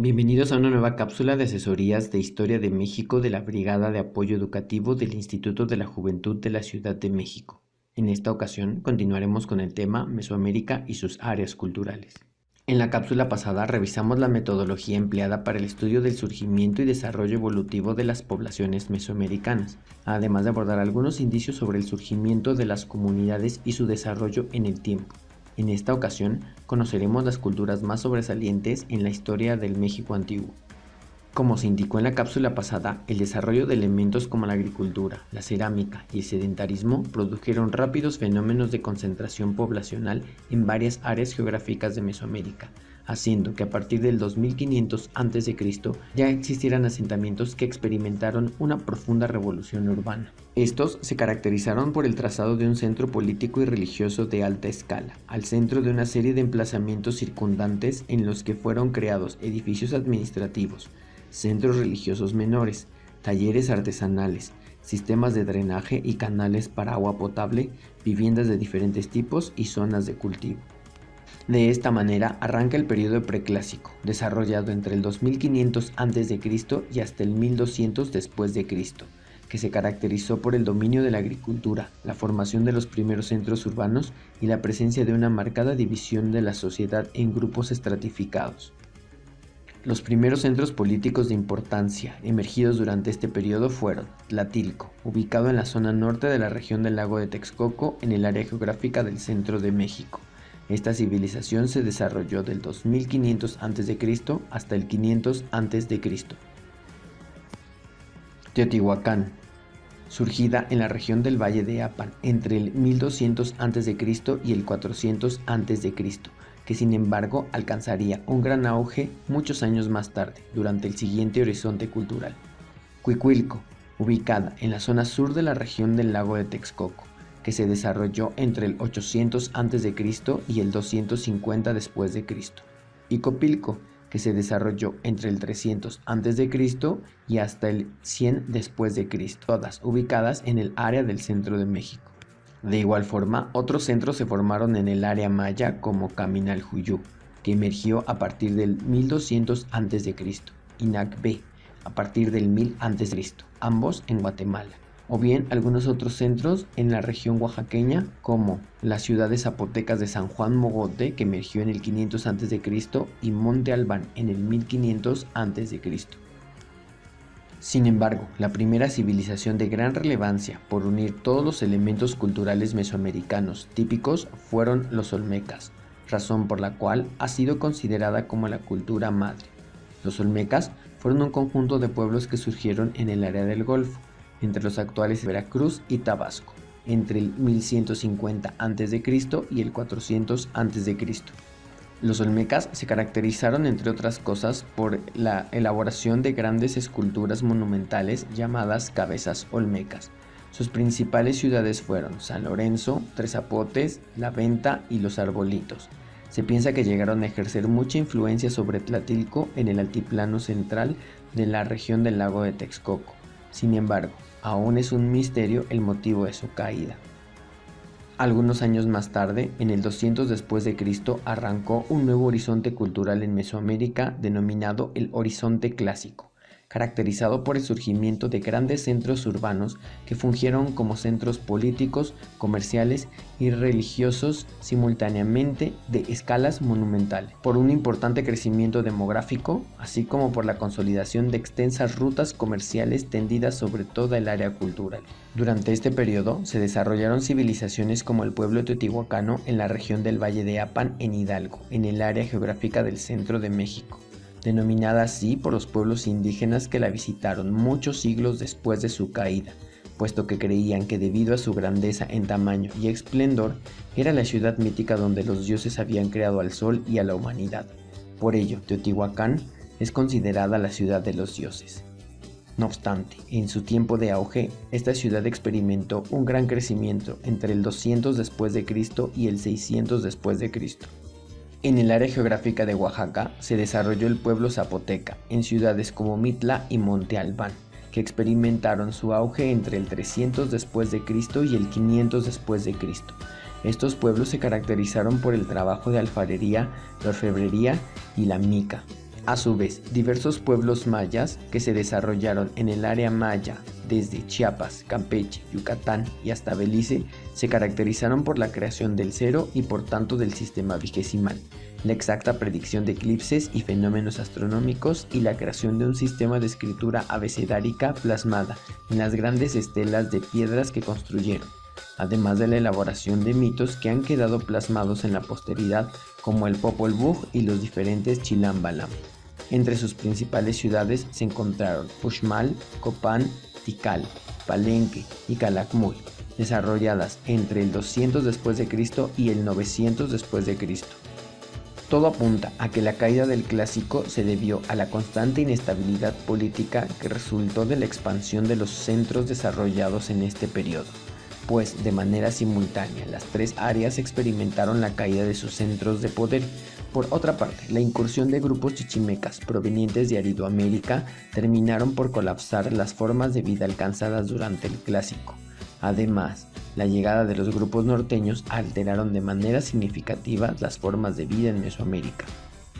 Bienvenidos a una nueva cápsula de asesorías de Historia de México de la Brigada de Apoyo Educativo del Instituto de la Juventud de la Ciudad de México. En esta ocasión continuaremos con el tema Mesoamérica y sus áreas culturales. En la cápsula pasada revisamos la metodología empleada para el estudio del surgimiento y desarrollo evolutivo de las poblaciones mesoamericanas, además de abordar algunos indicios sobre el surgimiento de las comunidades y su desarrollo en el tiempo. En esta ocasión conoceremos las culturas más sobresalientes en la historia del México antiguo. Como se indicó en la cápsula pasada, el desarrollo de elementos como la agricultura, la cerámica y el sedentarismo produjeron rápidos fenómenos de concentración poblacional en varias áreas geográficas de Mesoamérica, haciendo que a partir del 2500 a.C. ya existieran asentamientos que experimentaron una profunda revolución urbana. Estos se caracterizaron por el trazado de un centro político y religioso de alta escala, al centro de una serie de emplazamientos circundantes en los que fueron creados edificios administrativos, centros religiosos menores, talleres artesanales, sistemas de drenaje y canales para agua potable, viviendas de diferentes tipos y zonas de cultivo. De esta manera arranca el periodo preclásico, desarrollado entre el 2500 a.C. y hasta el 1200 después de Cristo, que se caracterizó por el dominio de la agricultura, la formación de los primeros centros urbanos y la presencia de una marcada división de la sociedad en grupos estratificados. Los primeros centros políticos de importancia emergidos durante este periodo fueron Tlatilco, ubicado en la zona norte de la región del lago de Texcoco en el área geográfica del centro de México. Esta civilización se desarrolló del 2500 a.C. hasta el 500 a.C. Teotihuacán, surgida en la región del Valle de Apan entre el 1200 a.C. y el 400 a.C., que sin embargo alcanzaría un gran auge muchos años más tarde, durante el siguiente horizonte cultural. Cuicuilco, ubicada en la zona sur de la región del lago de Texcoco, que se desarrolló entre el 800 a.C. y el 250 después de Cristo. Y Copilco, que se desarrolló entre el 300 a.C. y hasta el 100 después de Cristo, todas ubicadas en el área del centro de México. De igual forma, otros centros se formaron en el área maya como Caminalhuyú, que emergió a partir del 1200 a.C., y Nacbé, a partir del 1000 a.C., ambos en Guatemala, o bien algunos otros centros en la región oaxaqueña como las ciudades zapotecas de San Juan Mogote, que emergió en el 500 a.C., y Monte Albán en el 1500 a.C. Sin embargo, la primera civilización de gran relevancia por unir todos los elementos culturales mesoamericanos típicos fueron los olmecas, razón por la cual ha sido considerada como la cultura madre. Los olmecas fueron un conjunto de pueblos que surgieron en el área del Golfo, entre los actuales Veracruz y Tabasco, entre el 1150 a.C. y el 400 a.C. Los olmecas se caracterizaron, entre otras cosas, por la elaboración de grandes esculturas monumentales llamadas cabezas olmecas. Sus principales ciudades fueron San Lorenzo, Tres Zapotes, La Venta y Los Arbolitos. Se piensa que llegaron a ejercer mucha influencia sobre Tlatilco en el altiplano central de la región del lago de Texcoco. Sin embargo, aún es un misterio el motivo de su caída. Algunos años más tarde, en el 200 después de Cristo, arrancó un nuevo horizonte cultural en Mesoamérica denominado el Horizonte Clásico, caracterizado por el surgimiento de grandes centros urbanos que fungieron como centros políticos, comerciales y religiosos simultáneamente de escalas monumentales, por un importante crecimiento demográfico, así como por la consolidación de extensas rutas comerciales tendidas sobre toda el área cultural. Durante este periodo se desarrollaron civilizaciones como el pueblo teotihuacano en la región del Valle de Apan en Hidalgo, en el área geográfica del centro de México, denominada así por los pueblos indígenas que la visitaron muchos siglos después de su caída, puesto que creían que debido a su grandeza en tamaño y esplendor, era la ciudad mítica donde los dioses habían creado al sol y a la humanidad. Por ello, Teotihuacán es considerada la ciudad de los dioses. No obstante, en su tiempo de auge, esta ciudad experimentó un gran crecimiento entre el 200 después de Cristo y el 600 después de Cristo. En el área geográfica de Oaxaca se desarrolló el pueblo zapoteca en ciudades como Mitla y Monte Albán, que experimentaron su auge entre el 300 después de Cristo y el 500 después de Cristo. Estos pueblos se caracterizaron por el trabajo de alfarería, la orfebrería y la mica, A su vez, diversos pueblos mayas que se desarrollaron en el área maya, desde Chiapas, Campeche, Yucatán y hasta Belice, se caracterizaron por la creación del cero y por tanto del sistema vigesimal, la exacta predicción de eclipses y fenómenos astronómicos y la creación de un sistema de escritura abecedárica plasmada en las grandes estelas de piedras que construyeron, además de la elaboración de mitos que han quedado plasmados en la posteridad como el Popol Vuh y los diferentes Chilam Balam. Entre sus principales ciudades se encontraron Uxmal, Copán, Tikal, Palenque y Calakmul, desarrolladas entre el 200 después de Cristo y el 900 después de Cristo. Todo apunta a que la caída del clásico se debió a la constante inestabilidad política que resultó de la expansión de los centros desarrollados en este periodo, pues de manera simultánea las tres áreas experimentaron la caída de sus centros de poder. Por otra parte, la incursión de grupos chichimecas provenientes de Aridoamérica terminaron por colapsar las formas de vida alcanzadas durante el clásico. Además, la llegada de los grupos norteños alteraron de manera significativa las formas de vida en Mesoamérica.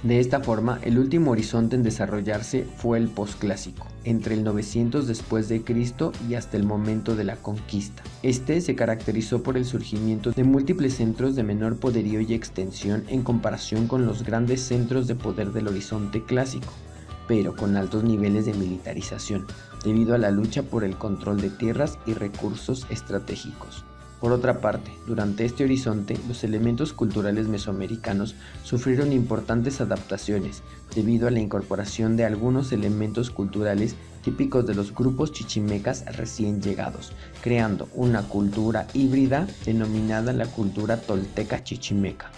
De esta forma, el último horizonte en desarrollarse fue el posclásico, entre el 900 después de Cristo y hasta el momento de la conquista. Este se caracterizó por el surgimiento de múltiples centros de menor poderío y extensión en comparación con los grandes centros de poder del horizonte clásico, pero con altos niveles de militarización, debido a la lucha por el control de tierras y recursos estratégicos. Por otra parte, durante este horizonte, los elementos culturales mesoamericanos sufrieron importantes adaptaciones debido a la incorporación de algunos elementos culturales típicos de los grupos chichimecas recién llegados, creando una cultura híbrida denominada la cultura tolteca chichimeca.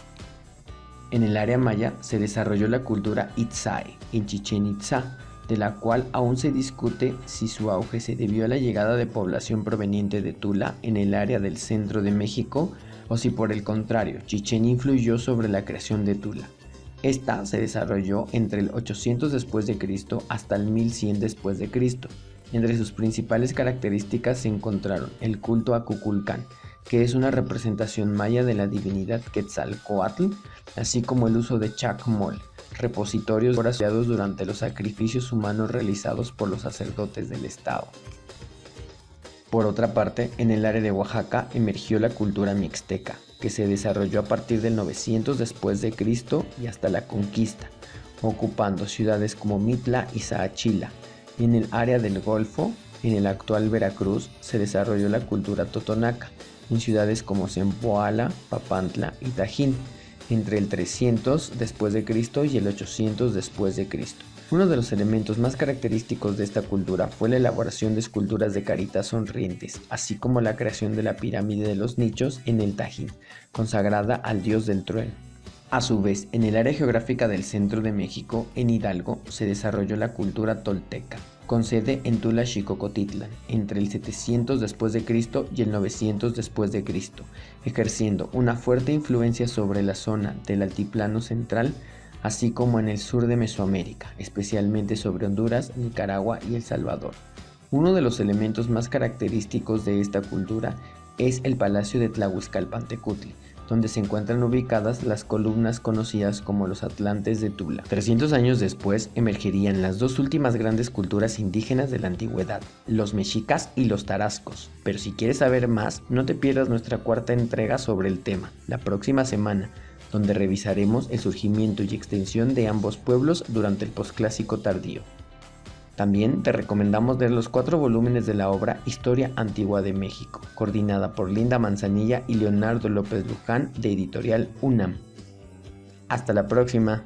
En el área maya se desarrolló la cultura Itzai en Chichén Itzá, de la cual aún se discute si su auge se debió a la llegada de población proveniente de Tula en el área del centro de México o si por el contrario Chichén influyó sobre la creación de Tula. Esta se desarrolló entre el 800 después de Cristo hasta el 1100 después de Cristo. Entre sus principales características se encontraron el culto a Kukulcán, que es una representación maya de la divinidad Quetzalcóatl, así como el uso de Chacmol, repositorios oracionados durante los sacrificios humanos realizados por los sacerdotes del estado. Por otra parte, en el área de Oaxaca emergió la cultura mixteca, que se desarrolló a partir del 900 después de Cristo y hasta la conquista, ocupando ciudades como Mitla y Saachila. En el área del Golfo, en el actual Veracruz, se desarrolló la cultura totonaca, en ciudades como Zempoala, Papantla y Tajín, entre el 300 después de Cristo y el 800 después de Cristo. Uno de los elementos más característicos de esta cultura fue la elaboración de esculturas de caritas sonrientes, así como la creación de la pirámide de los nichos en el Tajín, consagrada al dios del trueno. A su vez, en el área geográfica del centro de México, en Hidalgo, se desarrolló la cultura tolteca, con sede en Tula Xicocotitlán, entre el 700 después de Cristo y el 900 después de Cristo, ejerciendo una fuerte influencia sobre la zona del altiplano central, así como en el sur de Mesoamérica, especialmente sobre Honduras, Nicaragua y El Salvador. Uno de los elementos más característicos de esta cultura es el Palacio de Tlahuizcalpantecutli, donde se encuentran ubicadas las columnas conocidas como los Atlantes de Tula. 300 años después emergerían las dos últimas grandes culturas indígenas de la antigüedad, los mexicas y los tarascos. Pero si quieres saber más, no te pierdas nuestra cuarta entrega sobre el tema, la próxima semana, donde revisaremos el surgimiento y extensión de ambos pueblos durante el posclásico tardío. También te recomendamos leer los 4 volúmenes de la obra Historia Antigua de México, coordinada por Linda Manzanilla y Leonardo López Luján de Editorial UNAM. Hasta la próxima.